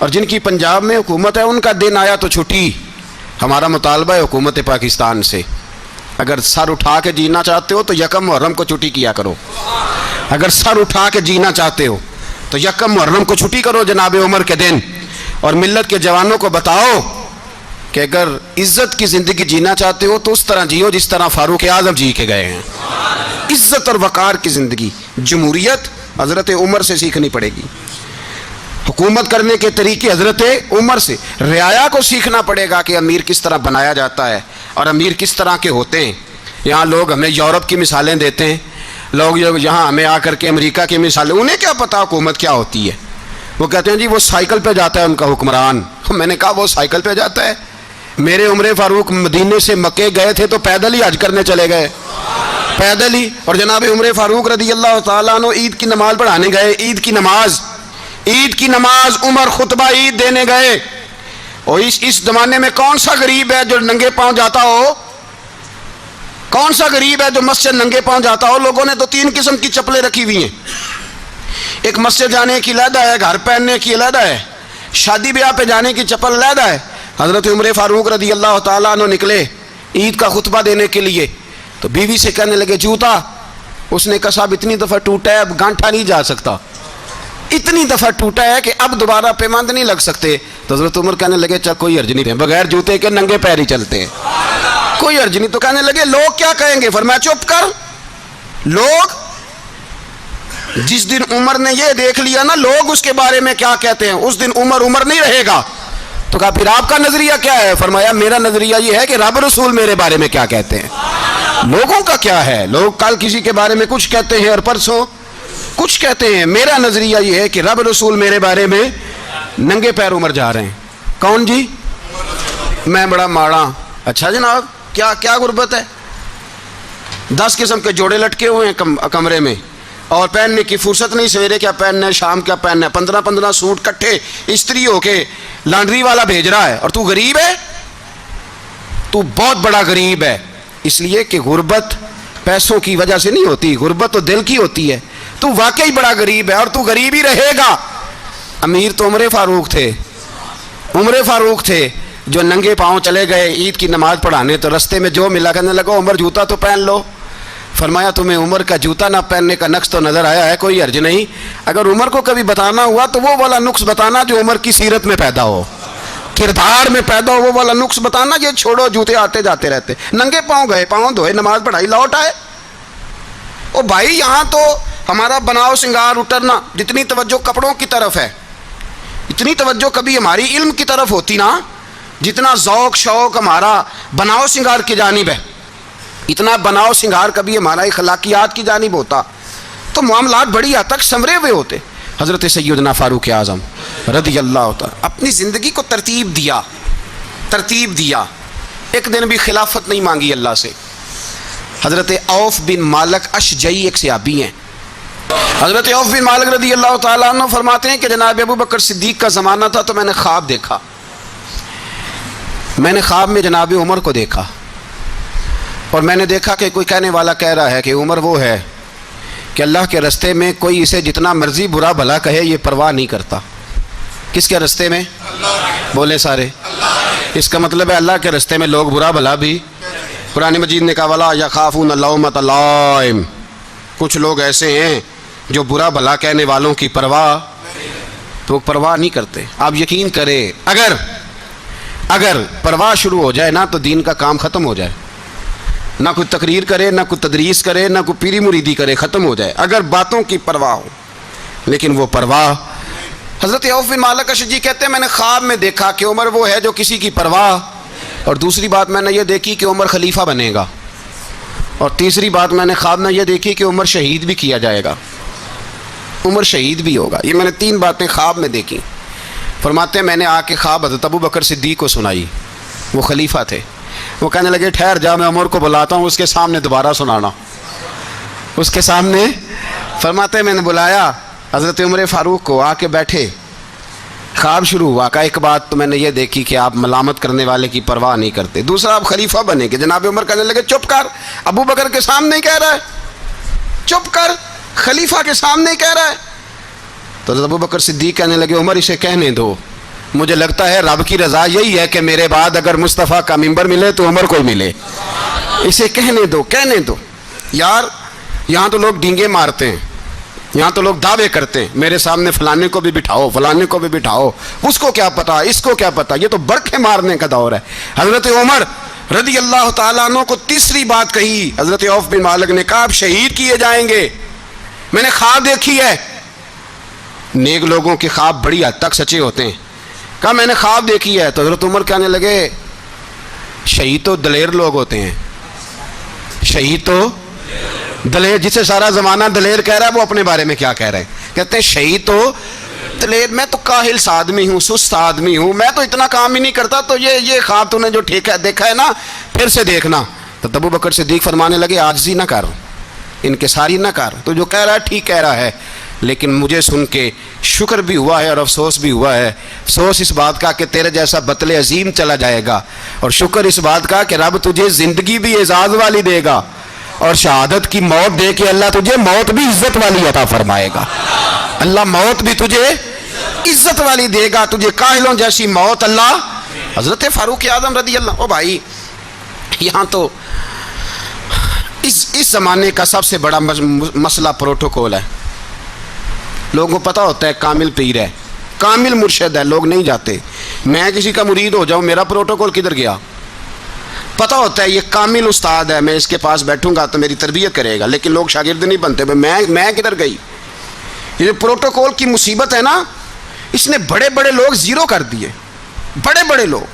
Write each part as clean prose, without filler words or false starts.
اور جن کی پنجاب میں حکومت ہے ان کا دن آیا تو چھٹی. ہمارا مطالبہ ہے حکومت پاکستان سے، اگر سر اٹھا کے جینا چاہتے ہو تو یکم محرم کو چھٹی کیا کرو. اگر سر اٹھا کے جینا چاہتے ہو تو یکم محرم کو چھٹی کرو جناب عمر کے دن. اور ملت کے جوانوں کو بتاؤ کہ اگر عزت کی زندگی جینا چاہتے ہو تو اس طرح جیو جس طرح فاروق اعظم جی کے گئے ہیں. عزت اور وقار کی زندگی. جمہوریت حضرت عمر سے سیکھنی پڑے گی، حکومت کرنے کے طریقے حضرت عمر سے. رعایا کو سیکھنا پڑے گا کہ امیر کس طرح بنایا جاتا ہے اور امیر کس طرح کے ہوتے ہیں. یہاں لوگ ہمیں یورپ کی مثالیں دیتے ہیں، لوگ یہاں ہمیں آ کر کے امریکہ کی مثالیں، انہیں کیا پتا حکومت کیا ہوتی ہے. وہ کہتے ہیں جی وہ سائیکل پہ جاتا ہے ان کا حکمران. میں نے کہا وہ سائیکل پہ جاتا ہے؟ میرے عمر فاروق مدینے سے مکے گئے تھے تو پیدل ہی حج کرنے چلے گئے، پیدل ہی. اور جناب عمر فاروق رضی اللہ تعالیٰ عنہ عید کی نماز پڑھانے گئے. عید کی نماز عمر خطبہ عید دینے گئے. اور اس زمانے میں کون سا غریب ہے جو ننگے پاؤں جاتا ہو؟ کون سا غریب ہے جو مسجد ننگے پاؤں جاتا ہو؟ لوگوں نے تو 3 قسم کی چپلیں رکھی ہوئی ہیں. ایک مسجد جانے کی علیحدہ ہے، گھر پہننے کی علیحدہ ہے، شادی بیاہ پہ جانے کی چپل علیحدہ ہے. حضرت عمر فاروق رضی اللہ تعالیٰ عنہ نکلے عید کا خطبہ دینے کے لیے تو بیوی سے کہنے لگے جوتا. اس نے کہا صاحب اتنی دفعہ ٹوٹا ہے اب گانٹھا نہیں جا سکتا، اتنی دفعہ ٹوٹا ہے کہ اب دوبارہ پیماند نہیں لگ سکتے. تو حضرت عمر کہنے لگے چل کوئی حرج نہیں ہے، بغیر جوتے کے ننگے پیر ہی چلتے ہیں، کوئی حرج نہیں. تو کہنے لگے لوگ کیا کہیں گے؟ فرمایا چپ کر. لوگ جس دن عمر نے یہ دیکھ لیا نا لوگ اس کے بارے میں کیا کہتے ہیں، اس دن عمر نہیں رہے گا. تو کہا پھر آپ کا نظریہ کیا ہے؟ فرمایا میرا نظریہ یہ ہے کہ رب رسول میرے بارے میں کیا کہتے ہیں. لوگوں کا کیا ہے؟ لوگ کل کسی کے بارے میں کچھ کہتے ہیں اور پرسوں کچھ کہتے ہیں. میرا نظریہ یہ ہے کہ رب رسول میرے بارے میں ننگے پیر عمر جا رہے ہیں. کون جی؟ میں بڑا ماڑا. اچھا جناب کیا غربت ہے؟ 10 قسم کے جوڑے لٹکے ہوئے ہیں کمرے میں اور پہننے کی فرصت نہیں. سویرے کیا پہننا ہے، شام کیا پہننا ہے، 15 سوٹ کٹھے استری ہو کے لانڈری والا بھیج رہا ہے. اور تو غریب ہے، تو بہت بڑا غریب ہے. اس لیے کہ غربت پیسوں کی وجہ سے نہیں ہوتی، غربت تو دل کی ہوتی ہے. تو واقعی بڑا غریب ہے اور تو غریب ہی رہے گا. امیر تو عمر فاروق تھے جو ننگے پاؤں چلے گئے عید کی نماز پڑھانے. تو رستے میں جو ملا کہنے لگا عمر جوتا تو پہن لو. فرمایا تمہیں عمر کا جوتا نہ پہننے کا نقص تو نظر آیا ہے؟ کوئی حرج نہیں. اگر عمر کو کبھی بتانا ہوا تو وہ والا نقص بتانا جو عمر کی سیرت میں پیدا ہو، کردار میں پیدا ہو، وہ والا نقص بتانا. یہ چھوڑو جوتے آتے جاتے رہتے. ننگے پاؤں گئے، پاؤں دھوئے، نماز پڑھائی، لوٹ آئے. او بھائی یہاں تو ہمارا بناؤ سنگار اترنا جتنی توجہ کپڑوں کی طرف ہے اتنی توجہ کبھی ہماری علم کی طرف ہوتی نا. جتنا ذوق شوق ہمارا بناؤ سنگار کی جانب ہے اتنا بناؤ سنگار کبھی ہمارا اخلاقیات کی جانب ہوتا تو معاملات بڑی حد تک سنورے ہوئے ہوتے. حضرت سیدنا فاروق اعظم رضی اللہ تعالی اپنی زندگی کو ترتیب دیا. ایک دن بھی خلافت نہیں مانگی اللہ سے. حضرت عوف بن مالک اشجعی ایک صحابی ہیں. حضرت عوف بن مالک رضی اللہ تعالیٰ عنہ فرماتے ہیں کہ جناب ابو بکر صدیق کا زمانہ تھا تو میں نے خواب دیکھا. میں نے خواب میں جناب عمر کو دیکھا اور میں نے دیکھا کہ کوئی کہنے والا کہہ رہا ہے کہ عمر وہ ہے کہ اللہ کے رستے میں کوئی اسے جتنا مرضی برا بھلا کہے یہ پرواہ نہیں کرتا. کس کے رستے میں؟ بولے سارے. اس کا مطلب ہے اللہ کے رستے میں لوگ برا بھلا بھی. قرآن مجید نے کہا وَلَا يَخَافُونَ لَوْمَةَ لَائِمٍ. کچھ لوگ ایسے ہیں جو برا بھلا کہنے والوں کی پرواہ نہیں کرتے. آپ یقین کریں اگر پرواہ شروع ہو جائے نا تو دین کا کام ختم ہو جائے. نہ کوئی تقریر کرے، نہ کوئی تدریس کرے، نہ کوئی پیری مریدی کرے، ختم ہو جائے اگر باتوں کی پرواہ ہو. لیکن وہ پرواہ حضرت عوف بن مالک اشجعی کہتے ہیں میں نے خواب میں دیکھا کہ عمر وہ ہے جو کسی کی پرواہ. اور دوسری بات میں نے یہ دیکھی کہ عمر خلیفہ بنے گا. اور تیسری بات میں نے خواب میں یہ دیکھی کہ عمر شہید بھی کیا جائے گا، عمر شہید بھی ہوگا. یہ میں نے 3 باتیں خواب میں دیکھی. فرماتے ہیں میں نے آ کے خواب حضرت ابو بکر صدیق کو سنائی. وہ خلیفہ تھے. وہ کہنے لگے ٹھہر جا میں عمر کو بلاتا ہوں، اس کے سامنے دوبارہ سنانا. اس کے سامنے فرماتے ہیں میں نے بلایا حضرت عمر فاروق کو، آ کے بیٹھے. خواب شروع ہوا. کا ایک بات تو میں نے یہ دیکھی کہ آپ ملامت کرنے والے کی پرواہ نہیں کرتے. دوسرا آپ خلیفہ بنے کہ جناب عمر کہنے لگے چپ کر، ابو بکر کے سامنے ہی کہہ رہا ہے، چپ کر، خلیفہ کے سامنے ہی کہہ رہا ہے. تو ابو بکر صدیق کہنے لگے عمر اسے کہنے دو. مجھے لگتا ہے رب کی رضا یہی ہے کہ میرے بعد اگر مصطفیٰ کا ممبر ملے تو عمر کو ملے. اسے کہنے دو یار. یہاں تو لوگ ڈینگے مارتے ہیں, یہاں تو لوگ دعوے کرتے ہیں میرے سامنے فلانے کو بھی بٹھاؤ, فلانے کو بھی بٹھاؤ, اس کو کیا پتا, اس کو کیا پتا. یہ تو برقعیں مارنے کا دور ہے. حضرت عمر رضی اللہ تعالیٰ عنہ کو تیسری بات کہی. حضرت عوف بن مالک نے کہا آپ شہید کیے جائیں گے, میں نے خواب دیکھی ہے. نیک لوگوں کے خواب بڑی حد تک سچے ہوتے ہیں. کہا میں نے خواب دیکھی ہے. تو حضرت عمر کہنے لگے شہید تو دلیر لوگ ہوتے ہیں, شہید تو دلیر, جسے سارا زمانہ دلیر کہہ رہا ہے وہ اپنے بارے میں کیا کہہ رہے ہیں, کہتے ہیں شہید تو دلیر. میں تو کاہل سا آدمی ہوں, سست آدمی ہوں, میں تو اتنا کام ہی نہیں کرتا. تو یہ خواب تو نے جو دیکھا ہے نا پھر سے دیکھنا. تو ابو بکر صدیق فرمانے لگے عاجزی نہ کر, انکساری نہ کر, تو جو کہہ رہا ہے ٹھیک کہہ رہا ہے, لیکن مجھے سن کے شکر بھی ہوا ہے اور افسوس بھی ہوا ہے. افسوس اس بات کا کہ تیرے جیسا بطل عظیم چلا جائے گا, اور شکر اس بات کا کہ رب تجھے زندگی بھی اعزاز والی دے گا, اور شہادت کی موت دے کے اللہ تجھے موت بھی عزت والی عطا فرمائے گا. اللہ موت بھی تجھے عزت والی دے گا, تجھے کاہلوں جیسی موت اللہ. حضرت فاروق اعظم رضی اللہ. او بھائی یہاں تو اس زمانے کا سب سے بڑا مسئلہ پروٹوکول ہے. لوگوں کو پتہ ہوتا ہے کامل پیر ہے, کامل مرشد ہے, لوگ نہیں جاتے. میں کسی کا مرید ہو جاؤں, میرا پروٹوکول کدھر گیا؟ پتہ ہوتا ہے یہ کامل استاد ہے, میں اس کے پاس بیٹھوں گا تو میری تربیت کرے گا, لیکن لوگ شاگرد نہیں بنتے. میں کدھر گئی؟ یہ پروٹوکول کی مصیبت ہے نا, اس نے بڑے بڑے لوگ زیرو کر دیے, بڑے بڑے لوگ.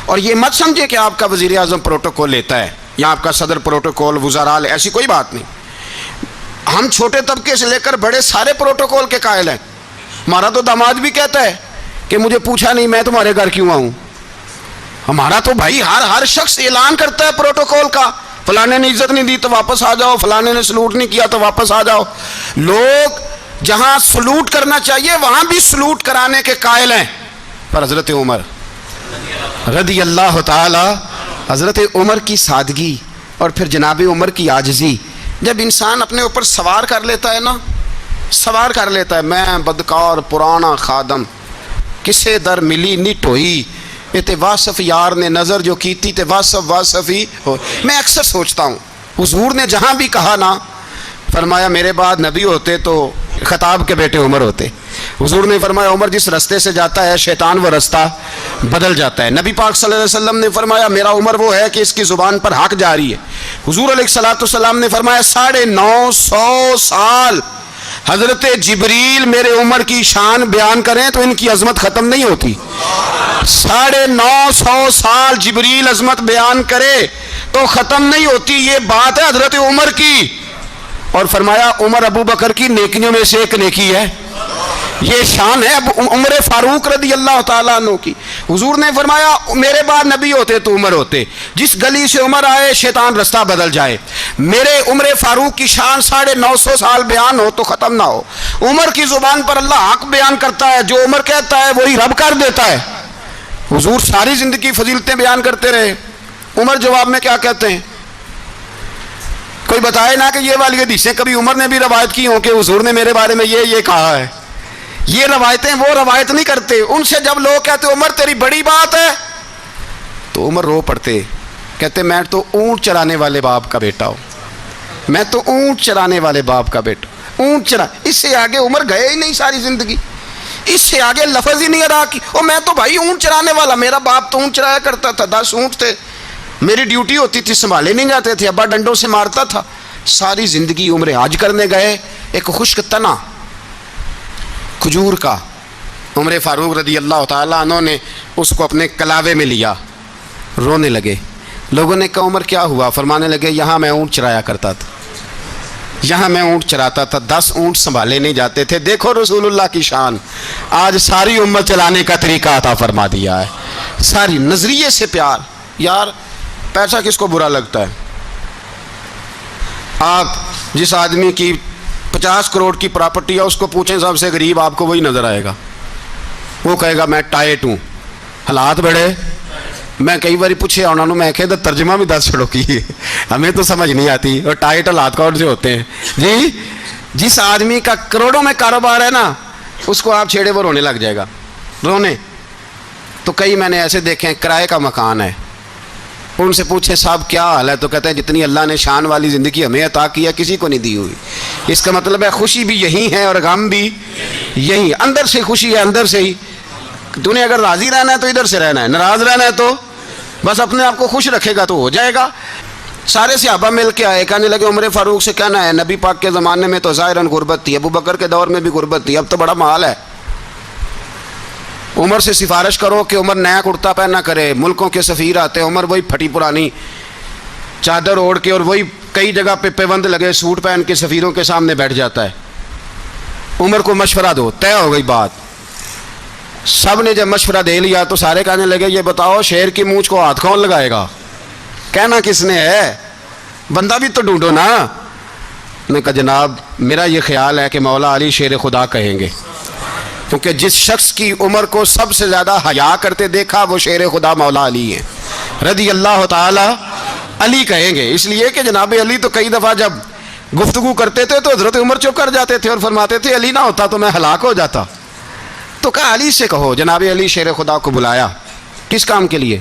اور یہ مت سمجھے کہ آپ کا وزیر اعظم پروٹوکول لیتا ہے یا آپ کا صدر پروٹوکول, وزراء, ایسی کوئی بات نہیں. ہم چھوٹے طبقے سے لے کر بڑے سارے پروٹوکول کے قائل ہیں. ہمارا تو داماد بھی کہتا ہے کہ مجھے پوچھا نہیں میں تمہارے گھر کیوں آؤں. ہمارا تو بھائی ہر شخص اعلان کرتا ہے پروٹوکول کا, فلانے نے عزت نہیں دی تو واپس آ جاؤ, فلانے نے سلوٹ نہیں کیا تو واپس آ جاؤ. لوگ جہاں سلوٹ کرنا چاہیے وہاں بھی سلوٹ کرانے کے قائل ہیں. پر حضرت عمر رضی اللہ تعالی, حضرت عمر کی سادگی اور پھر جناب عمر کی عاجزی, جب انسان اپنے اوپر سوار کر لیتا ہے نا, سوار کر لیتا ہے, میں بدکار پرانا خادم کسے در ملی نٹ ہوئی, تے واصف یار نے نظر جو کیتی تے واصف ہی ہو. میں اکثر سوچتا ہوں حضور نے جہاں بھی کہا نا, فرمایا میرے بعد نبی ہوتے تو خطاب کے بیٹے عمر ہوتے. حضور نے فرمایا عمر جس رستے سے جاتا ہے شیطان وہ رستہ بدل جاتا ہے. نبی پاک صلی اللہ علیہ وسلم نے فرمایا میرا عمر وہ ہے کہ اس کی زبان پر حق جاری ہے. حضور علیہ الصلوۃ والسلام نے فرمایا 950 سال حضرت جبریل میرے عمر کی شان بیان کریں تو ان کی عظمت ختم نہیں ہوتی. 950 سال جبریل عظمت بیان کرے تو ختم نہیں ہوتی. یہ بات ہے حضرت عمر کی. اور فرمایا عمر ابو بکر کی نیکیوں میں سے ایک نیکی ہے, یہ شان ہے عمر فاروق رضی اللہ تعالیٰ عنہ کی. حضور نے فرمایا میرے بعد نبی ہوتے تو عمر ہوتے, جس گلی سے عمر آئے شیطان رستہ بدل جائے. میرے عمر فاروق کی شان 950 سال بیان ہو تو ختم نہ ہو. عمر کی زبان پر اللہ حق بیان کرتا ہے, جو عمر کہتا ہے وہی رب کر دیتا ہے. حضور ساری زندگی فضیلتیں بیان کرتے رہے, عمر جواب میں کیا کہتے ہیں؟ کوئی بتائے نا کہ یہ والی حدیثیں کبھی عمر نے بھی روایت کی ہوں کہ حضور نے میرے بارے میں یہ کہا ہے. یہ روایتیں وہ روایت نہیں کرتے. ان سے جب لوگ کہتے عمر تیری بڑی بات ہے تو عمر رو پڑتے, کہتے میں تو اونٹ چرانے والے باپ کا بیٹا ہوں, میں تو اونٹ چرانے والے باپ کا بیٹا, اونٹ چرا. اس سے آگے عمر گئے ہی نہیں ساری زندگی, اس سے آگے لفظ ہی نہیں ادا کی. اور میں تو بھائی اونٹ چرانے والا, میرا باپ تو اونٹ چرایا کرتا تھا, 10 اونٹ تھے, میری ڈیوٹی ہوتی تھی, سنبھالے نہیں جاتے تھے, ابا ڈنڈوں سے مارتا تھا. ساری زندگی عمر حج کرنے گئے, ایک خشک تنا کھجور کا عمر فاروق رضی اللہ تعالیٰ عنہ نے اس کو اپنے کلاوے میں لیا, رونے لگے. لوگوں نے کہا عمر کیا ہوا؟ فرمانے لگے یہاں میں اونٹ چرایا کرتا تھا, یہاں میں اونٹ چراتا تھا, 10 اونٹ سنبھالے نہیں جاتے تھے. دیکھو رسول اللہ کی شان, آج ساری امت چلانے کا طریقہ عطا فرما دیا ہے. ساری نظریے سے پیار. یار پیسہ کس کو برا لگتا ہے؟ آپ جس آدمی کی 50 کروڑ کی پراپرٹی ہے اس کو پوچھیں سب سے غریب, آپ کو وہی نظر آئے گا. وہ کہے گا میں ٹائٹ ہوں, حالات بڑے. میں کئی بار پوچھے انہوں نے, میں کہا ترجمہ بھی 10 چھڑو کی, ہمیں تو سمجھ نہیں آتی. اور ٹائٹ حالات کون سے ہوتے ہیں جی؟ جس آدمی کا کروڑوں میں کاروبار ہے نا, اس کو آپ چھیڑے وہ رونے لگ جائے گا, رونے. تو کئی میں نے ایسے دیکھے ہیں کرائے کا مکان ہے، ان سے پوچھیں صاحب کیا حال ہے، تو کہتے ہیں جتنی اللہ نے شان والی زندگی ہمیں عطا کی ہے کسی کو نہیں دی ہوئی۔ اس کا مطلب ہے خوشی بھی یہی ہے اور غم بھی یہی، اندر سے خوشی ہے، اندر سے ہی۔ تو نے اگر راضی رہنا ہے تو ادھر سے رہنا ہے، ناراض رہنا ہے تو بس اپنے آپ کو خوش رکھے گا تو ہو جائے گا۔ سارے صحابہ مل کے آئے، کہنے لگے عمر فاروق سے کہنا ہے نبی پاک کے زمانے میں تو ظاہراً غربت تھی، ابو بکر کے دور میں بھی غربت تھی، اب تو بڑا مال ہے، عمر سے سفارش کرو کہ عمر نیا کرتا پہنا کرے۔ ملکوں کے سفیر آتے ہیں، عمر وہی پھٹی پرانی چادر اوڑھ کے اور وہی کئی جگہ پہ پیوند لگے سوٹ پہن کے سفیروں کے سامنے بیٹھ جاتا ہے۔ عمر کو مشورہ دو، طے ہو گئی بات۔ سب نے جب مشورہ دے لیا تو سارے کہنے لگے یہ بتاؤ شیر کی مونچھ کو ہاتھ کون لگائے گا، کہنا کس نے ہے، بندہ بھی تو ڈھونڈو نا۔ میں کہا جناب میرا یہ خیال ہے کہ مولا علی شیر خدا کہیں گے، کیونکہ جس شخص کی عمر کو سب سے زیادہ حیا کرتے دیکھا وہ شیر خدا مولا علی ہیں رضی اللہ تعالی علی کہیں گے، اس لیے کہ جناب علی تو کئی دفعہ جب گفتگو کرتے تھے تو حضرت عمر چپ کر جاتے تھے اور فرماتے تھے علی نہ ہوتا تو میں ہلاک ہو جاتا۔ تو کہا علی سے کہو، جناب علی شیر خدا کو بلایا، کس کام کے لیے؟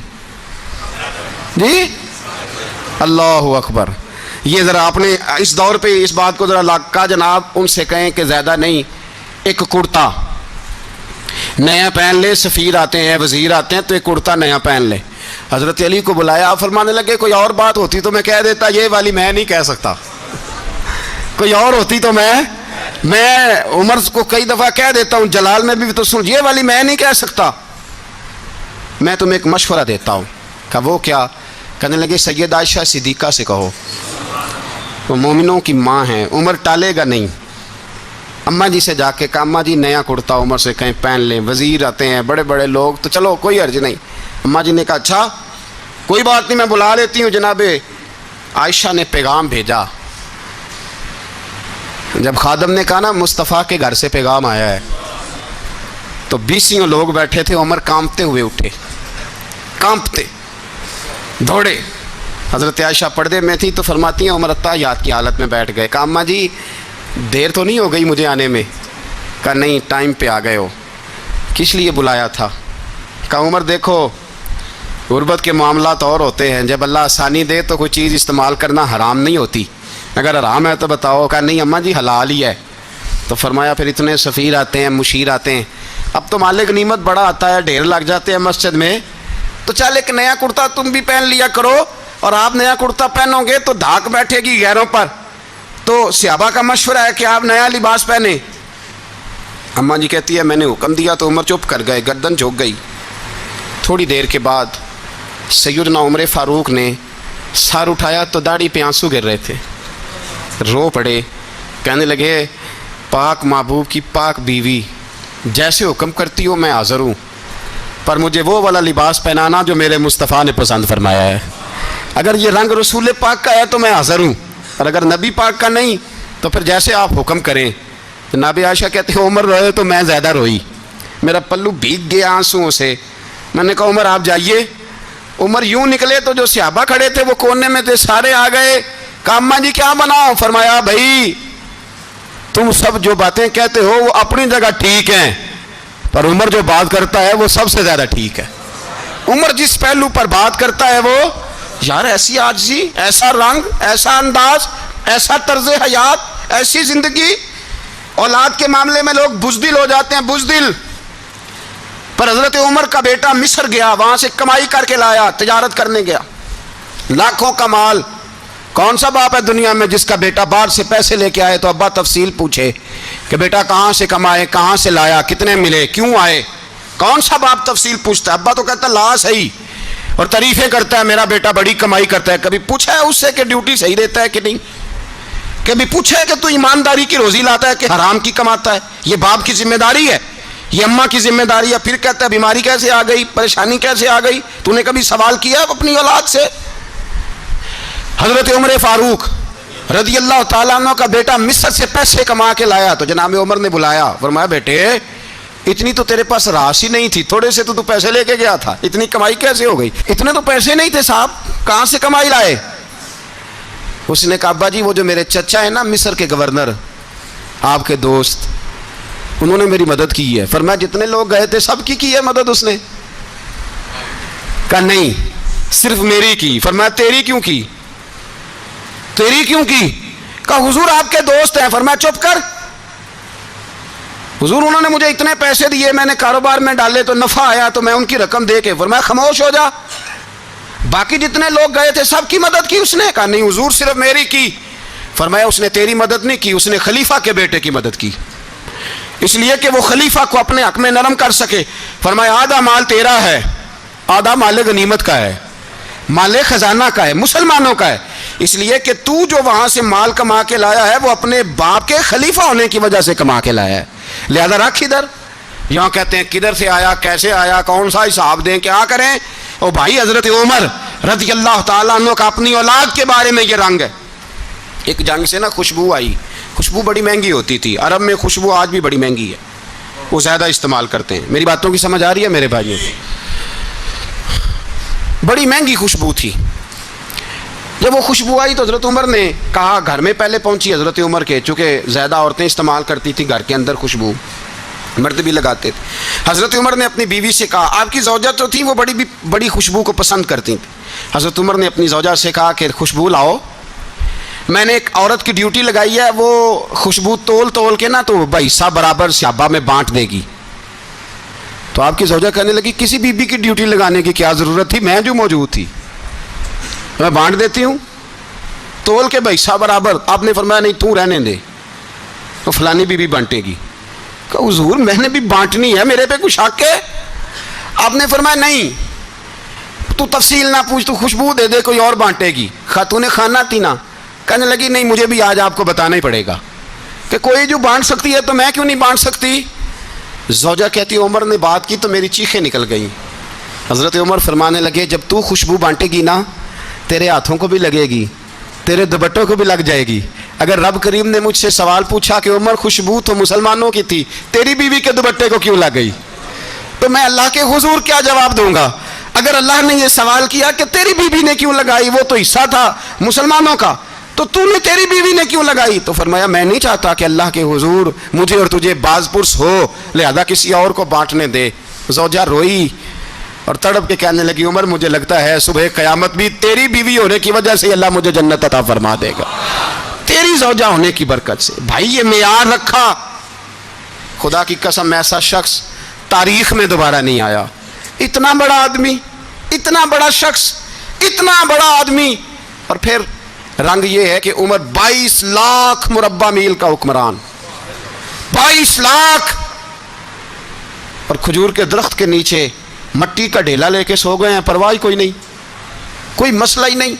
جی اللہ اکبر۔ یہ ذرا آپ نے اس دور پہ اس بات کو ذرا کہا جناب ان سے کہیں کہ زیادہ نہیں، ایک کرتا نیا پہن لے، سفیر آتے ہیں وزیر آتے ہیں تو ایک کرتا نیا پہن لے۔ حضرت علی کو بلایا، فرمانے لگے کوئی اور بات ہوتی تو میں کہہ دیتا، یہ والی میں نہیں کہہ سکتا، کوئی اور ہوتی تو میں عمر کو کئی دفعہ کہہ دیتا ہوں، جلال میں بھی تو سن، یہ والی میں نہیں کہہ سکتا، میں تمہیں ایک مشورہ دیتا ہوں۔ کہا وہ کیا؟ کہنے لگے سید عائشہ صدیقہ سے کہو، وہ مومنوں کی ماں ہیں، عمر ٹالے گا نہیں۔ اماں جی سے جا کے کہا اماں جی نیا کرتا عمر سے کہیں پہن لیں، وزیر آتے ہیں بڑے بڑے لوگ تو چلو کوئی حرج نہیں۔ اماں جی نے کہا اچھا کوئی بات نہیں میں بلا لیتی ہوں۔ جناب عائشہ نے پیغام بھیجا، جب خادم نے کہا نا مصطفیٰ کے گھر سے پیغام آیا ہے تو 20 لوگ بیٹھے تھے، عمر کانپتے ہوئے اٹھے، کانپتے دوڑے۔ حضرت عائشہ پردے میں تھی تو فرماتی ہیں عمر اتحیات کی حالت میں بیٹھ گئے۔ کہا اماں جی دیر تو نہیں ہو گئی مجھے آنے میں؟ کہا نہیں ٹائم پہ آ گئے ہو، کس لیے بلایا تھا؟ کہا عمر دیکھو غربت کے معاملات اور ہوتے ہیں، جب اللہ آسانی دے تو کوئی چیز استعمال کرنا حرام نہیں ہوتی، اگر حرام ہے تو بتاؤ۔ کہا نہیں اماں جی حلال ہی ہے۔ تو فرمایا پھر اتنے سفیر آتے ہیں مشیر آتے ہیں، اب تو مال غنیمت بڑا آتا ہے، ڈھیر لگ جاتے ہیں مسجد میں، تو چل ایک نیا کرتا تم بھی پہن لیا کرو، اور آپ نیا کرتا پہنو گے تو دھاک بیٹھے گی غیروں پر، تو صحابہ کا مشورہ ہے کہ آپ نیا لباس پہنیں۔ اماں جی کہتی ہے میں نے حکم دیا تو عمر چپ کر گئے، گردن جھک گئی۔ تھوڑی دیر کے بعد سیدنا عمر فاروق نے سر اٹھایا تو داڑھی پہ آنسو گر رہے تھے، رو پڑے، کہنے لگے پاک محبوب کی پاک بیوی جیسے حکم کرتی ہو میں حاضر ہوں، پر مجھے وہ والا لباس پہنانا جو میرے مصطفیٰ نے پسند فرمایا ہے، اگر یہ رنگ رسول پاک کا ہے تو میں حاضر ہوں، اور اگر نبی پاک کا نہیں تو پھر جیسے آپ حکم کریں۔ جناب عائشہ کہتے ہیں عمر روئے تو میں زیادہ روئی، میرا پلو بھیگ گیا آنسوؤں سے۔ میں نے کہا عمر آپ جائیے۔ عمر یوں نکلے تو جو صحابہ کھڑے تھے وہ کونے میں تھے، سارے آ گئے۔ کہا اماں جی کیا بناؤ؟ فرمایا بھائی تم سب جو باتیں کہتے ہو وہ اپنی جگہ ٹھیک ہیں، پر عمر جو بات کرتا ہے وہ سب سے زیادہ ٹھیک ہے۔ عمر جس پہلو پر بات کرتا ہے وہ یار ایسی عاجزی، ایسا رنگ، ایسا انداز، ایسا طرز حیات، ایسی زندگی، اولاد کے معاملے میں لوگ بزدل ہو جاتے ہیں، بزدل، پر حضرت عمر کا بیٹا مصر گیا، وہاں سے کمائی کر کے لایا، تجارت کرنے گیا، لاکھوں کا مال۔ کون سا باپ ہے دنیا میں جس کا بیٹا باہر سے پیسے لے کے آئے تو ابا تفصیل پوچھے کہ بیٹا کہاں سے کمائے، کہاں سے لایا، کتنے ملے، کیوں آئے؟ کون سا باپ تفصیل پوچھتا ہے؟ ابا تو کہتا لا صحیح، اور تعریفیں کرتا ہے میرا بیٹا بڑی کمائی کرتا ہے۔ کبھی پوچھا ہے اس سے کہ ڈیوٹی صحیح دیتا ہے کہ نہیں؟ کبھی پوچھا ہے کہ تو ایمانداری کی روزی لاتا ہے کہ حرام کی کماتا ہے؟ یہ باپ کی ذمہ داری ہے، یہ اماں کی ذمہ داری ہے۔ پھر کہتا ہے بیماری کیسے آ گئی، پریشانی کیسے آ گئی؟ تو نے کبھی سوال کیا اپنی اولاد سے؟ حضرت عمر فاروق رضی اللہ تعالیٰ عنہ کا بیٹا مصر سے پیسے کما کے لایا تو جناب عمر نے بلایا، فرمایا بیٹے اتنی تو تیرے پاس راس ہی نہیں تھی، تھوڑے سے تو پیسے لے کے گیا تھا، اتنی کمائی کیسے ہو گئی؟ اتنے تو پیسے نہیں تھے صاحب، کہاں سے کمائی لائے؟ اس نے کہا ابا جی وہ جو میرے چچا ہے نا مصر کے گورنر، آپ کے دوست، انہوں نے میری مدد کی ہے۔ فرمایا جتنے لوگ گئے تھے سب کی ہے مدد اس نے؟ کہا نہیں صرف میری کی. فرمایا تیری کیوں کی؟ تیری کیوں کی؟ کہا حضور آپ کے دوست ہیں. فرمایا چپ کر حضور انہوں نے مجھے اتنے پیسے دیے, میں نے کاروبار میں ڈالے تو نفع آیا تو میں ان کی رقم دے کے. فرمایا خاموش ہو جا, باقی جتنے لوگ گئے تھے سب کی مدد کی اس نے؟ کہا نہیں حضور صرف میری کی. فرمایا اس نے تیری مدد نہیں کی, اس نے خلیفہ کے بیٹے کی مدد کی, اس لیے کہ وہ خلیفہ کو اپنے حق میں نرم کر سکے. فرمایا آدھا مال تیرا ہے, آدھا مال غنیمت کا ہے, مال خزانہ کا ہے, مسلمانوں کا ہے, اس لیے کہ تو جو وہاں سے مال کما کے لایا ہے وہ اپنے باپ کے خلیفہ ہونے کی وجہ سے کما کے لایا ہے, لہذا رکھ ادھر. یہاں کہتے ہیں کدھر سے آیا, کیسے آیا, کون سا حساب دیں, کیا کریں. او بھائی حضرت عمر رضی اللہ تعالیٰ عنہ کا اپنی اولاد کے بارے میں یہ رنگ ہے. ایک جنگ سے نا خوشبو آئی, خوشبو بڑی مہنگی ہوتی تھی, عرب میں خوشبو آج بھی بڑی مہنگی ہے, وہ زیادہ استعمال کرتے ہیں. میری باتوں کی سمجھ آ رہی ہے میرے بھائیوں؟ بڑی مہنگی خوشبو تھی. جب وہ خوشبو آئی تو حضرت عمر نے کہا, گھر میں پہلے پہنچی حضرت عمر کے, چونکہ زیادہ عورتیں استعمال کرتی تھیں گھر کے اندر خوشبو, مرد بھی لگاتے تھے. حضرت عمر نے اپنی بیوی سے کہا, آپ کی زوجہ تو تھی وہ بڑی خوشبو کو پسند کرتی تھیں. حضرت عمر نے اپنی زوجہ سے کہا کہ خوشبو لاؤ, میں نے ایک عورت کی ڈیوٹی لگائی ہے, وہ خوشبو تول کے نا تو حصہ برابر صحابہ میں بانٹ دے گی. تو آپ کی زوجہ کہنے لگی کسی بی بی کی ڈیوٹی لگانے کی کیا ضرورت تھی, میں جو موجود تھی میں بانٹ دیتی ہوں تول کے حصہ برابر. آپ نے فرمایا نہیں تو رہنے دے, تو فلانی بی بی بانٹے گی. کہ حضور میں نے بھی بانٹنی ہے, میرے پہ کچھ حق ہے؟ آپ نے فرمایا نہیں, تو تفصیل نہ پوچھ, تو خوشبو دے دے, کوئی اور بانٹے گی. خاتون خانہ تھی نا, کہنے لگی نہیں مجھے بھی آج آپ کو بتانا ہی پڑے گا کہ کوئی جو بانٹ سکتی ہے تو میں کیوں نہیں بانٹ سکتی. زوجہ کہتی عمر نے بات کی تو میری چیخیں نکل گئیں. حضرت عمر فرمانے لگے جب تو خوشبو بانٹے گی نا تیرے ہاتھوں کو بھی لگے گی, تیرے دوپٹوں کو بھی لگ جائے گی. اگر رب کریم نے مجھ سے سوال پوچھا کہ عمر خوشبو تو مسلمانوں کی تھی, تیری بیوی کے دوپٹے کو کیوں لگ گئی, تو میں اللہ کے حضور کیا جواب دوں گا؟ اگر اللہ نے یہ سوال کیا کہ تیری بیوی نے کیوں لگائی, وہ تو حصہ تھا مسلمانوں کا, تو نے تیری بیوی نے کیوں لگائی؟ تو فرمایا میں نہیں چاہتا کہ اللہ کے حضور مجھے اور تجھے باز پرس ہو, لہذا کسی اور کو بانٹنے دے. زوجہ روئی اور تڑپ کے کہنے لگی عمر مجھے لگتا ہے صبح قیامت بھی تیری بیوی ہونے کی وجہ سے اللہ مجھے جنت عطا فرما دے گا, تیری زوجہ ہونے کی برکت سے. بھائی یہ معیار رکھا, خدا کی قسم ایسا شخص تاریخ میں دوبارہ نہیں آیا. اتنا بڑا آدمی, اتنا بڑا شخص, اتنا بڑا آدمی, اور پھر رنگ یہ ہے کہ عمر 22 لاکھ مربع میل کا حکمران, 22 لاکھ, اور کھجور کے درخت کے نیچے مٹی کا ڈھیلا لے کے سو گئے ہیں, پرواہ کوئی نہیں, کوئی مسئلہ ہی نہیں.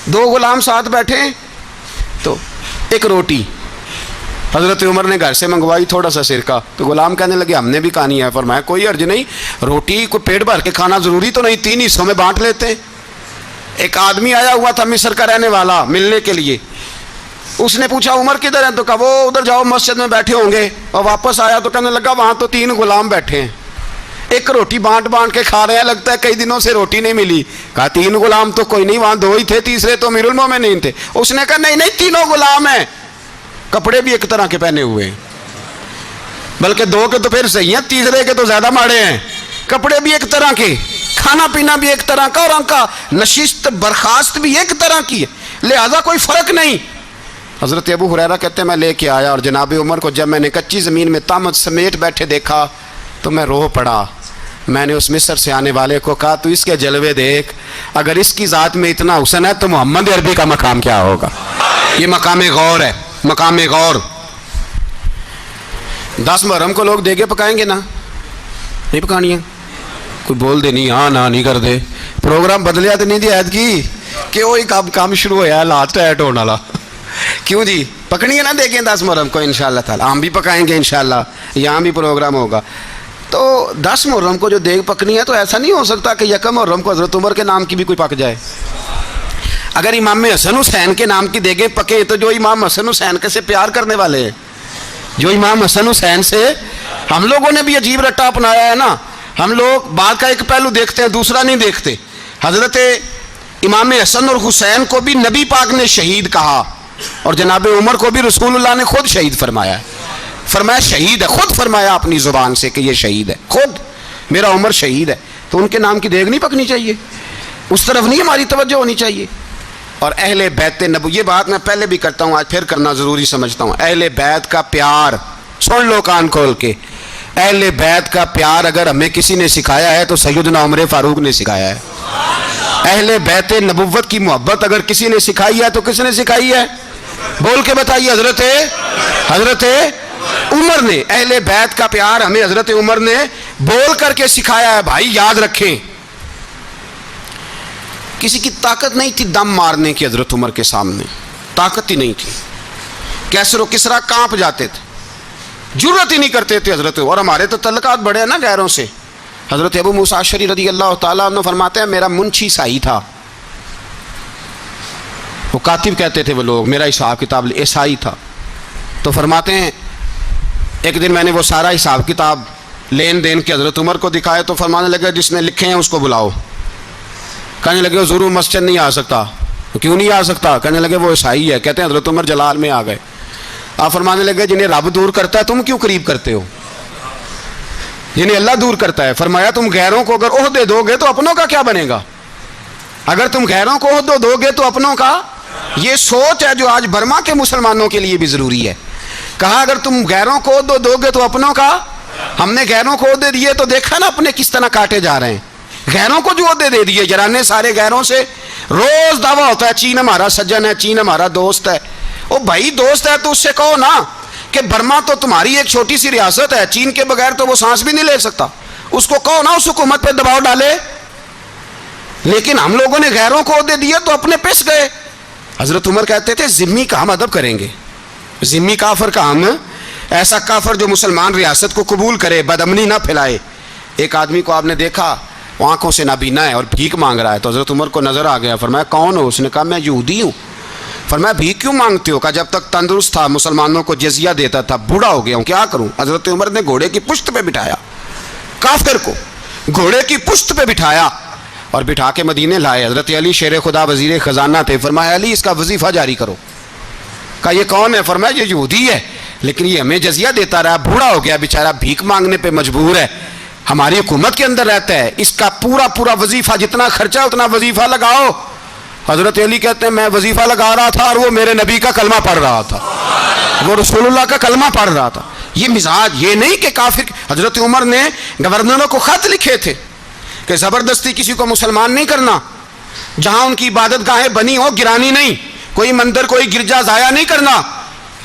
2 غلام ساتھ بیٹھے ہیں تو ایک روٹی حضرت عمر نے گھر سے منگوائی, تھوڑا سا سرکہ, تو غلام کہنے لگے ہم نے بھی کھانی ہے. فرمایا کوئی حرج نہیں, روٹی کو پیٹ بھر کے کھانا ضروری تو نہیں, 3 حصوں میں بانٹ لیتے ہیں. ایک آدمی آیا ہوا تھا مصر کا رہنے والا ملنے کے لیے, اس نے پوچھا عمر کدھر ہیں, تو کہا وہ ادھر جاؤ مسجد میں بیٹھے ہوں گے. اور واپس آیا تو کہنے لگا وہاں تو 3 غلام بیٹھے ہیں, ایک روٹی بانٹ کے کھا رہے ہیں, لگتا ہے کئی دنوں سے روٹی نہیں ملی. کہا 3 غلام تو کوئی نہیں, وہاں 2 ہی تھے, تیسرے تو امیر المومنین تھے. اس نے کہا نہیں 3 غلام ہیں, کپڑے بھی ایک طرح کے پہنے ہوئے ہیں, بلکہ 2 کے تو پھر صحیح ہیں, تیسرے کے تو زیادہ ماڑے ہیں. کپڑے بھی ایک طرح کے, کھانا پینا بھی ایک طرح کا, اور ان کا نشست برخاست بھی ایک طرح کی ہے, لہذا کوئی فرق نہیں. حضرت ابو ہریرہ کہتے ہیں میں لے کے آیا, اور جناب عمر کو جب میں نے کچی زمین میں تامت سمیٹ بیٹھے دیکھا تو میں رو پڑا. میں نے اس مصر سے آنے والے کو کہا تو اس کے جلوے دیکھ, اگر اس کی ذات میں اتنا حسن ہے تو محمد عربی کا مقام کیا ہوگا. یہ مقام غور ہے, مقام غور. 10 محرم کو لوگ دیگے پکائیں گے نا, نہیں پکانی ہے, کوئی بول دے نہیں, ہاں نہ نہیں کر دے, پروگرام بدلیا تو نہیں دی عید کی کہ وہی کام شروع ہوا لاسٹ ایٹ ہونے والا. کیوں جی, پکنی ہے نا دیکھیں 10 محرم کو انشاءاللہ تعالی, ہم بھی پکائیں گے انشاءاللہ, یہاں بھی پروگرام ہوگا. تو 10 محرم کو جو دیگ پکنی ہے تو ایسا نہیں ہو سکتا کہ 1 محرم کو حضرت عمر کے نام کی بھی کوئی پک جائے. اگر امام حسن حسین کے نام کی دیگیں پکے تو جو امام حسن حسین کے سے پیار کرنے والے ہیں, جو امام حسن حسین سے, ہم لوگوں نے بھی عجیب رٹا اپنایا ہے نا, ہم لوگ بات کا ایک پہلو دیکھتے ہیں دوسرا نہیں دیکھتے. حضرت امام حسن اور حسین کو بھی نبی پاک نے شہید کہا, اور جناب عمر کو بھی رسول اللہ نے خود شہید فرمایا. فرمایا شہید ہے, خود فرمایا اپنی زبان سے کہ یہ شہید ہے, خود میرا عمر شہید ہے. تو ان کے نام کی دیگ نہیں پکنی چاہیے؟ اس طرف نہیں ہماری توجہ ہونی چاہیے؟ اور اہل بیت نبوت، یہ بات میں پہلے بھی کرتا ہوں، آج پھر کرنا ضروری سمجھتا ہوں، اہل بیت کا پیار سن لو کان کھول کے، اہل بیت کا پیار اگر ہمیں کسی نے سکھایا ہے تو سیدنا عمر فاروق نے سکھایا ہے۔ اہل بیت نبوت کی محبت اگر کسی نے سکھائی ہے تو کس نے سکھائی ہے؟ بول کے بتائیے۔ حضرت عمر نے۔ اہل بیت کا پیار ہمیں حضرت عمر نے بول کر کے سکھایا ہے۔ بھائی یاد رکھیں، کسی کی طاقت نہیں تھی دم مارنے کی حضرت عمر کے سامنے، طاقت ہی نہیں تھی۔ کیسر و کسرا کانپ جاتے تھے، جرأت ہی نہیں کرتے تھے حضرت۔ اور ہمارے تو تعلقات بڑے ہیں نا غیروں سے۔ حضرت ابو موسیٰ اشعری رضی اللہ تعالیٰ عنہ فرماتے ہیں میرا منشی عیسائی تھا، وہ کاتب کہتے تھے وہ لوگ، میرا حساب کتاب عیسائی تھا۔ تو فرماتے ہیں ایک دن میں نے وہ سارا حساب کتاب لین دین کے حضرت عمر کو دکھائے تو فرمانے لگے جس نے لکھے ہیں اس کو بلاؤ۔ کہنے لگے ضرور مسجد نہیں آ سکتا۔ کیوں نہیں آ سکتا؟ کہنے لگے وہ عیسائی ہے۔ کہتے ہیں حضرت عمر جلال میں آ گئے۔ آپ فرمانے لگے جنہیں رب دور کرتا ہے تم کیوں قریب کرتے ہو؟ جنہیں اللہ دور کرتا ہے۔ فرمایا تم غیروں کو اگر عہدے دو گے تو اپنوں کا کیا بنے گا؟ اگر تم غیروں کو عہدے دو گے تو اپنوں کا۔ یہ سوچ ہے جو آج برما کے مسلمانوں کے لیے بھی ضروری ہے۔ کہا اگر تم غیروں کو عہدے دو گے تو اپنوں کا۔ ہم نے غیروں کو عہدے دیے تو دیکھا نا اپنے کس طرح کاٹے جا رہے ہیں۔ غیروں کو جو عہدے دے دیے، جرانے سارے غیروں سے روز دعویٰ ہوتا ہے چین ہمارا سجن ہے، چین ہمارا دوست ہے۔ او بھائی دوست ہے تو اس سے کہو نا کہ برما تو تمہاری ایک چھوٹی سی ریاست ہے، چین کے بغیر تو وہ سانس بھی نہیں لے سکتا۔ اس کو کہو نا اس حکومت پہ دباؤ ڈالے۔ لیکن ہم لوگوں نے غیروں کو عہدے دیے تو اپنے پس گئے۔ حضرت عمر کہتے تھے ذمی کا ہم ادب کریں گے، ذمی کافر کا ہم، ایسا کافر جو مسلمان ریاست کو قبول کرے، بدامنی نہ پھیلائے۔ ایک آدمی کو آپ نے دیکھا وہ آنکھوں سے نابینا ہے اور بھیک مانگ رہا ہے، تو حضرت عمر کو نظر آ گیا۔ فرمایا کون ہو؟ اس نے کہا میں یہودی ہوں۔ فرمایا بھیک کیوں مانگتے ہو؟ کہا جب تک تندرست تھا مسلمانوں کو جزیہ دیتا تھا، بوڑھا ہو گیا ہوں کیا کروں؟ حضرت عمر نے گھوڑے کی پشت پہ بٹھایا، کافر کو گھوڑے کی پشت پہ بٹھایا اور بٹھا کے مدینے لائے۔ حضرت علی شیر خدا وزیر خزانہ تھے۔ فرمایا علی اس کا وظیفہ جاری کرو۔ کہا یہ کون ہے؟ فرمایا یہ یہودی ہے لیکن یہ ہمیں جزیہ دیتا رہا، بوڑھا ہو گیا بیچارہ، بھیک مانگنے پہ مجبور ہے، ہماری حکومت کے اندر رہتا ہے، اس کا پورا وظیفہ جتنا خرچہ اتنا وظیفہ لگاؤ۔ حضرت علی کہتے ہیں میں وظیفہ لگا رہا تھا اور وہ میرے نبی کا کلمہ پڑھ رہا تھا، وہ رسول اللہ کا کلمہ پڑھ رہا تھا۔ یہ مزاج، یہ نہیں کہ کافر۔ حضرت عمر نے گورنروں کو خط لکھے تھے کہ زبردستی کسی کو مسلمان نہیں کرنا، جہاں ان کی عبادت گاہیں بنی ہو گرانی نہیں، کوئی مندر کوئی گرجا ضائع نہیں کرنا۔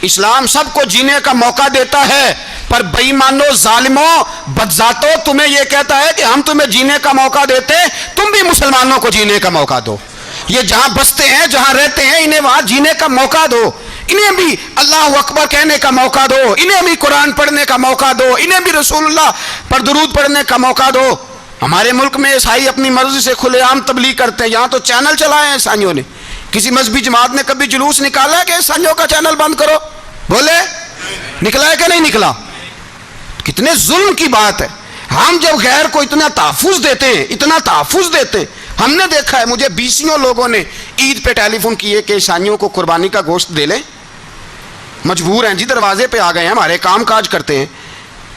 اسلام سب کو جینے کا موقع دیتا ہے، پر بے ایمانو ظالموں بدذاتوں تمہیں یہ کہتا ہے کہ ہم تمہیں جینے کا موقع دیتے، تم بھی مسلمانوں کو جینے کا موقع دو۔ یہ جہاں بستے ہیں جہاں رہتے ہیں انہیں وہاں جینے کا موقع دو، انہیں بھی اللہ اکبر کہنے کا موقع دو، انہیں بھی قرآن پڑھنے کا موقع دو، انہیں بھی رسول اللہ پر درود پڑھنے کا موقع دو۔ ہمارے ملک میں عیسائی اپنی مرضی سے کھلے عام تبلیغ کرتے ہیں، یہاں تو چینل چلائے ہیں عیسائیوں نے۔ کسی مذہبی جماعت نے کبھی جلوس نکالا ہے کہ عیسائیوں کا چینل بند کرو؟ بولے نکلا ہے کہ نہیں نکلا؟ کتنے ظلم کی بات ہے۔ ہم جب غیر کو اتنا تحفظ دیتے ہیں، اتنا تحفظ دیتے ہیں، ہم نے دیکھا ہے مجھے بیسیوں لوگوں نے عید پہ ٹیلی فون کیے کہ عیسائیوں کو قربانی کا گوشت دے لیں، مجبور ہیں جی، دروازے پہ آ گئے ہیں، ہمارے کام کاج کرتے ہیں۔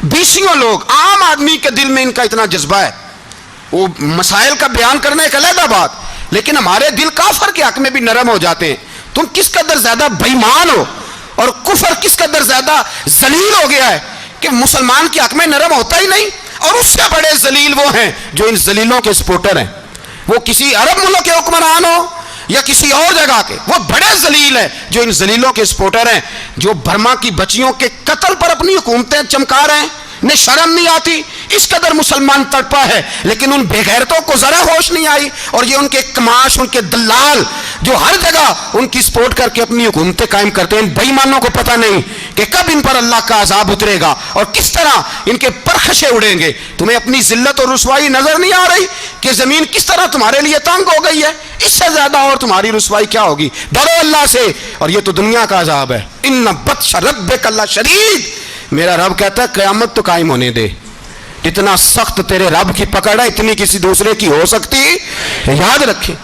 بیسیوں لوگ، عام آدمی کے دل میں ان کا اتنا جذبہ ہے، وہ مسائل کا بیان کرنا ایک علیحدہ بات، لیکن ہمارے دل کافر کے حق میں بھی نرم ہو جاتے ہیں۔ تم کس قدر زیادہ بے ایمان ہو اور کفر کس قدر زیادہ ذلیل ہو گیا ہے کہ مسلمان کے حق میں نرم ہوتا ہی نہیں۔ اور اس سے بڑے ذلیل وہ ہیں جو ان ذلیلوں کے سپورٹر ہیں، وہ کسی عرب ملک کے حکمران ہو یا کسی اور جگہ کے، وہ بڑے ذلیل ہیں جو ان ذلیلوں کے سپورٹر ہیں، جو برما کی بچیوں کے قتل پر اپنی حکومتیں چمکا رہے ہیں۔ انہیں شرم نہیں آتی، اس قدر مسلمان تڑپا ہے لیکن ان بے غیرتوں کو ذرا ہوش نہیں آئی۔ اور یہ ان کے کماش، ان کے دلال جو ہر جگہ ان کی سپورٹ کر کے اپنی حکومتیں قائم کرتے ہیں، ان بے ایمانوں کو پتہ نہیں کہ کب ان پر اللہ کا عذاب اترے گا اور کس طرح ان کے پرخشے اڑیں گے۔ تمہیں اپنی ذلت اور رسوائی نظر نہیں آ رہی کہ زمین کس طرح تمہارے لیے تنگ ہو گئی ہے؟ اس سے زیادہ اور تمہاری رسوائی کیا ہوگی؟ ڈرو اللہ سے، اور یہ تو دنیا کا عذاب ہے۔ ان بطش ربک لشدید، میرا رب کہتا ہے قیامت تو قائم ہونے دے، اتنا سخت تیرے رب کی پکڑ ہے اتنی کسی دوسرے کی ہو سکتی؟ یاد رکھیں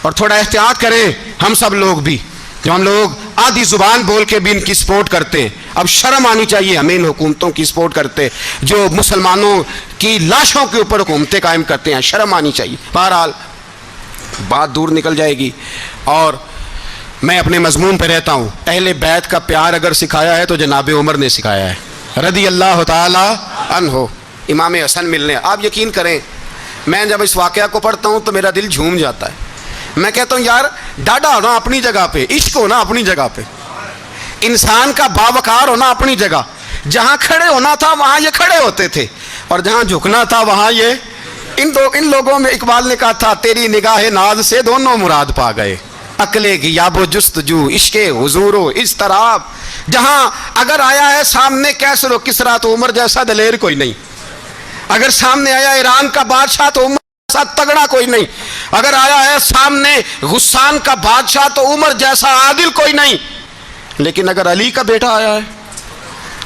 اور تھوڑا احتیاط کریں ہم سب لوگ بھی جو ہم لوگ آدھی زبان بول کے بھی ان کی سپورٹ کرتے ہیں. اب شرم آنی چاہیے ہمیں ان حکومتوں کی سپورٹ کرتے جو مسلمانوں کی لاشوں کے اوپر حکومتیں قائم کرتے ہیں. شرم آنی چاہیے. بہرحال بات دور نکل جائے گی اور میں اپنے مضمون پہ رہتا ہوں. اہل بیت کا پیار اگر سکھایا ہے تو جناب عمر نے سکھایا ہے رضی اللہ تعالی عنہ. امام حسن ملنے, آپ یقین کریں میں جب اس واقعہ کو پڑھتا ہوں تو میرا دل جھوم جاتا ہے. میں کہتا ہوں یار ڈاڈا ہونا اپنی جگہ پہ, عشق ہونا اپنی جگہ پہ, انسان کا باوقار ہونا اپنی جگہ. جہاں کھڑے ہونا تھا وہاں یہ کھڑے ہوتے تھے اور جہاں جھکنا تھا وہاں یہ. ان لوگوں میں اقبال نے کہا تھا تیری نگاہ ناز سے دونوں مراد پا گئے, عقلِ غیاب و جستجو عشق حضور و اضطراب. جہاں اگر آیا ہے سامنے کیسر و کسریٰ تو عمر جیسا دلیر کوئی نہیں. اگر سامنے آیا ایران کا بادشاہ تو عمر جیسا تگڑا کوئی نہیں. اگر آیا ہے سامنے غسان کا بادشاہ تو عمر جیسا عادل کوئی نہیں. لیکن اگر علی کا بیٹا آیا ہے,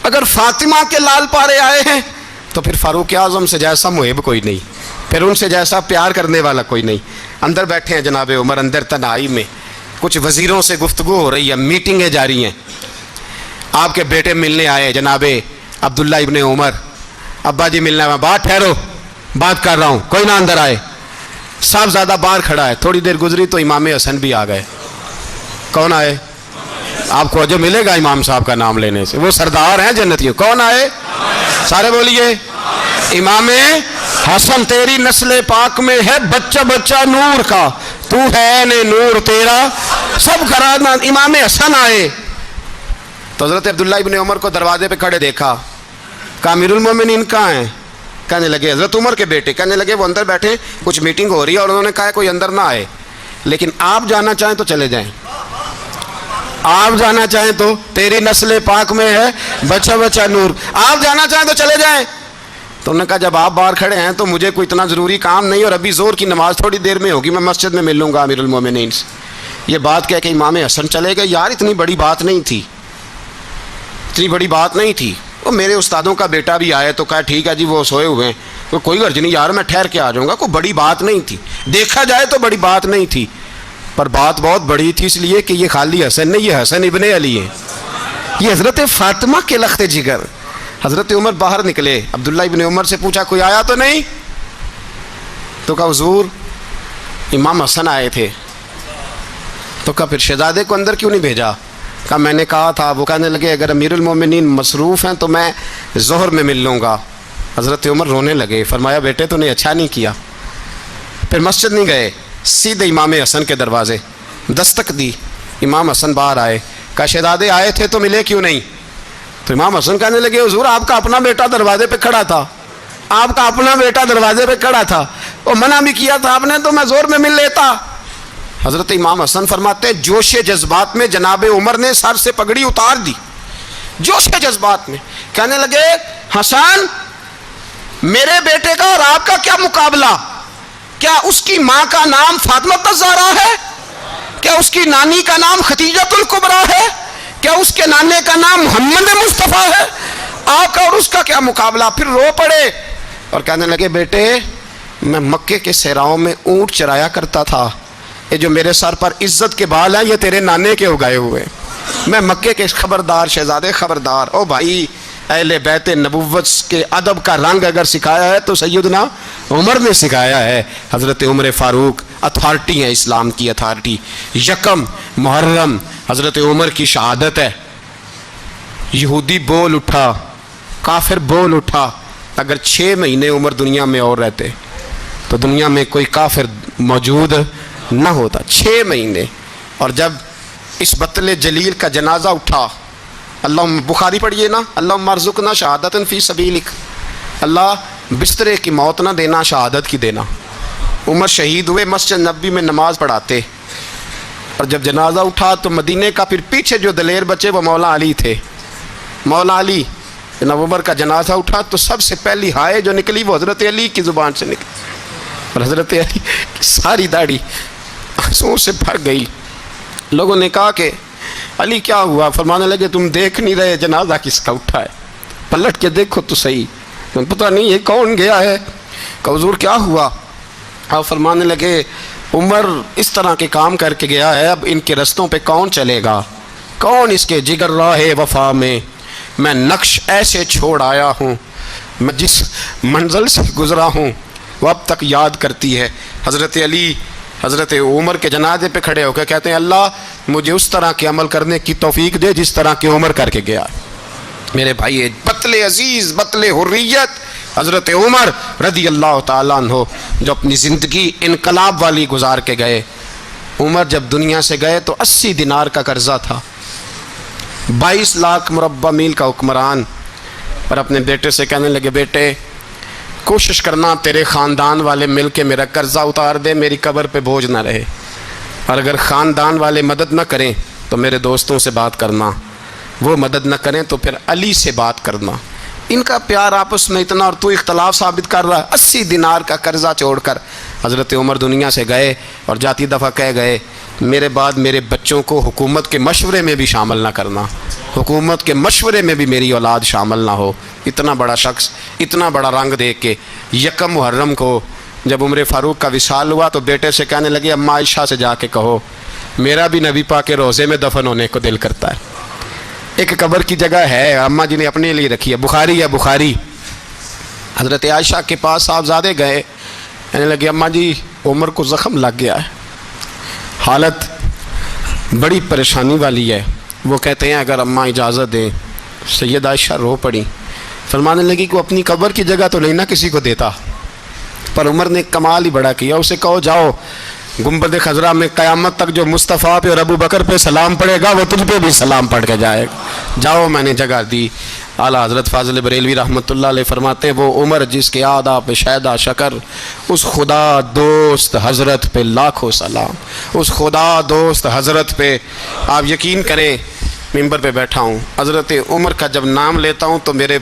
اگر فاطمہ کے لال پارے آئے ہیں تو پھر فاروق اعظم سے جیسا محب کوئی نہیں, پھر ان سے جیسا پیار کرنے والا کوئی نہیں. اندر بیٹھے ہیں جناب عمر, اندر تنہائی میں کچھ وزیروں سے گفتگو ہو رہی ہے, میٹنگیں جاری ہیں. آپ کے بیٹے ملنے آئے جناب عبداللہ ابن عمر. ابا جی ملنا ہے. بات ٹھہرو, بات کر رہا ہوں, کوئی نہ اندر آئے. صاحب زیادہ باہر کھڑا ہے. تھوڑی دیر گزری تو امام حسن بھی آ گئے. کون آئے؟ آپ کو جو ملے گا امام صاحب کا نام لینے سے, وہ سردار ہیں جنتیوں. کون آئے؟ سارے بولیے. امام حسن تیری نسل پاک میں ہے بچہ بچہ نور کا, تو ہے نے نور تیرا سب گھرانہ. امام حسن آئے تو حضرت عبداللہ ابن عمر کو دروازے پہ کھڑے دیکھا. کہا امیر المومنین کہاں ہیں؟ کہنے لگے حضرت عمر کے بیٹے. کہنے لگے وہ اندر بیٹھے, کچھ میٹنگ ہو رہی ہے اور انہوں نے کہا کوئی اندر نہ آئے, لیکن آپ جانا چاہیں تو چلے جائیں. آپ جانا چاہیں تو, تیری نسل پاک میں ہے بچہ بچہ نور, آپ جانا چاہیں تو چلے جائیں. تو انہوں نے کہا جب آپ باہر کھڑے ہیں تو مجھے کوئی اتنا ضروری کام نہیں, اور ابھی زور کی نماز تھوڑی دیر میں ہوگی, میں مسجد میں مل لوں گا امیر المومنین سے. یہ بات کہہ کے امام حسن چلے گئے. یار اتنی بڑی بات نہیں تھی, اتنی بڑی بات نہیں تھی. وہ میرے استادوں کا بیٹا بھی آئے تو کہا ٹھیک ہے جی وہ سوئے ہوئے ہیں, کوئی غرض نہیں یار میں ٹھہر کے آ جاؤں گا. کوئی بڑی بات نہیں تھی, دیکھا جائے تو بڑی بات نہیں تھی, پر بات بہت بڑی تھی اس لیے کہ یہ خالی حسن نہیں, یہ حسن ابن علی ہے, یہ حضرت فاطمہ کے لخت جگر. حضرت عمر باہر نکلے. عبداللہ ابن عمر سے پوچھا کوئی آیا تو نہیں؟ تو کہا حضور امام حسن آئے تھے. تو کہا پھر شہزادے کو اندر کیوں نہیں بھیجا؟ کہا میں نے کہا تھا. وہ کہنے لگے اگر امیر المومنین مصروف ہیں تو میں ظہر میں مل لوں گا. حضرت عمر رونے لگے. فرمایا بیٹے تو نے اچھا نہیں کیا. پھر مسجد نہیں گئے, سیدھے امام حسن کے دروازے دستک دی. امام حسن باہر آئے. کہا شہزادے آئے تھے تو ملے کیوں نہیں؟ تو امام حسن کہنے لگے حضور آپ کا اپنا بیٹا دروازے پہ کھڑا تھا, آپ کا اپنا بیٹا دروازے پہ کھڑا تھا, وہ منع بھی کیا تھا آپ نے تو میں زور میں مل لیتا. حضرت امام حسن فرماتے جوش جذبات میں جناب عمر نے سر سے پگڑی اتار دی, جوش جذبات میں. کہنے لگے حسن میرے بیٹے کا اور آپ کا کیا مقابلہ؟ کیا اس کی ماں کا نام فاطمہ الزہرا ہے؟ کیا اس کی نانی کا نام خدیجہ الکبریٰ ہے؟ کیا اس کے نانے کا نام محمد مصطفیٰ ہے؟ آپ کا اور اس کا کیا مقابلہ؟ پھر رو پڑے اور کہنے لگے بیٹے میں مکے کے صحراؤں میں اونٹ چرایا کرتا تھا, یہ جو میرے سر پر عزت کے بال ہیں یہ تیرے نانے کے اگائے ہوئے. میں مکے کے خبردار شہزادے خبردار. او بھائی اہل بیت نبوت کے ادب کا رنگ اگر سکھایا ہے تو سیدنا عمر نے سکھایا ہے. حضرت عمر فاروق اتھارٹی ہیں, اسلام کی اتھارٹی. یکم محرم حضرت عمر کی شہادت ہے. یہودی بول اٹھا, کافر بول اٹھا. اگر 6 مہینے عمر دنیا میں اور رہتے تو دنیا میں کوئی کافر موجود نہ ہوتا. 6 مہینے. اور جب اس بطل جلیل کا جنازہ اٹھا, اللہ بخاری پڑھیے نا, اللہم ارزقنا شہادۃ فی سبیلک, اللہ بسترے کی موت نہ دینا, شہادت کی دینا. عمر شہید ہوئے, مسجد نبوی میں نماز پڑھاتے, اور جب جنازہ اٹھا تو مدینے کا پھر پیچھے جو دلیر بچے وہ مولا علی تھے. مولا علی جناب عمر کا جنازہ اٹھا تو سب سے پہلی ہائے جو نکلی وہ حضرت علی کی زبان سے نکلی, اور حضرت علی کی ساری داڑھی آنسوؤں سے بھر گئی. لوگوں نے کہا کہ علی کیا ہوا؟ فرمانے لگے تم دیکھ نہیں رہے جنازہ کس کا اٹھا ہے, پلٹ کے دیکھو تو صحیح, تم پتہ نہیں یہ کون گیا ہے. کہ حضور کیا ہوا؟ آپ فرمانے لگے عمر اس طرح کے کام کر کے گیا ہے، اب ان کے رستوں پہ کون چلے گا؟ کون اس کے جگر راہ وفا میں میں نقش ایسے چھوڑ آیا ہوں، میں جس منزل سے گزرا ہوں وہ اب تک یاد کرتی ہے۔ حضرت علی حضرت عمر کے جنازے پہ کھڑے ہو کے کہتے ہیں اللہ مجھے اس طرح کے عمل کرنے کی توفیق دے جس طرح کی عمر کر کے گیا۔ میرے بھائی بطل عزیز بطل حریت حضرت عمر رضی اللہ تعالیٰ عنہ جو اپنی زندگی انقلاب والی گزار کے گئے۔ عمر جب دنیا سے گئے تو 80 دینار کا قرضہ تھا، 22 لاکھ مربع میل کا حکمران، پر اپنے بیٹے سے کہنے لگے بیٹے کوشش کرنا تیرے خاندان والے مل کے میرا قرضہ اتار دے، میری قبر پہ بوجھ نہ رہے، اور اگر خاندان والے مدد نہ کریں تو میرے دوستوں سے بات کرنا، وہ مدد نہ کریں تو پھر علی سے بات کرنا۔ ان کا پیار آپس میں اتنا اور تو اختلاف ثابت کر رہا ہے۔ 80 دینار کا قرضہ چھوڑ کر حضرت عمر دنیا سے گئے اور جاتی دفعہ کہہ گئے میرے بعد میرے بچوں کو حکومت کے مشورے میں بھی شامل نہ کرنا، حکومت کے مشورے میں بھی میری اولاد شامل نہ ہو۔ اتنا بڑا شخص اتنا بڑا رنگ دیکھ کے یکم محرم کو جب عمر فاروق کا وصال ہوا تو بیٹے سے کہنے لگے اماں عائشہ سے جا کے کہو میرا بھی نبی پاک کے روضے میں دفن ہونے کو دل کرتا ہے۔ ایک قبر کی جگہ ہے اماں جی نے اپنے لیے رکھی ہے، بخاری ہے بخاری۔ حضرت عائشہ کے پاس صاحبزادے گئے، کہنے لگے اماں جی عمر کو زخم لگ گیا ہے، حالت بڑی پریشانی والی ہے۔ وہ کہتے ہیں اگر اماں اجازت دیں۔ سید عائشہ رو پڑی، فرمانے لگی کہ وہ اپنی قبر کی جگہ تو نہیں نہ کسی کو دیتا، پر عمر نے کمال ہی بڑا کیا، اسے کہو جاؤ گنبد خضرا میں قیامت تک جو مصطفیٰ پہ اور ابو بکر پہ سلام پڑے گا وہ تجھ پہ بھی سلام پڑھ کے جائے گا، جاؤ میں نے جگہ دی۔ اعلیٰ حضرت فاضل بریلوی رحمۃ اللہ علیہ فرماتے ہیں وہ عمر جس کے آدھا پہ شیدا شکر، اس خدا دوست حضرت پہ لاکھوں سلام، اس خدا دوست حضرت پہ۔ آپ یقین کریں ممبر پہ بیٹھا ہوں، حضرت عمر کا جب نام لیتا ہوں تو میرے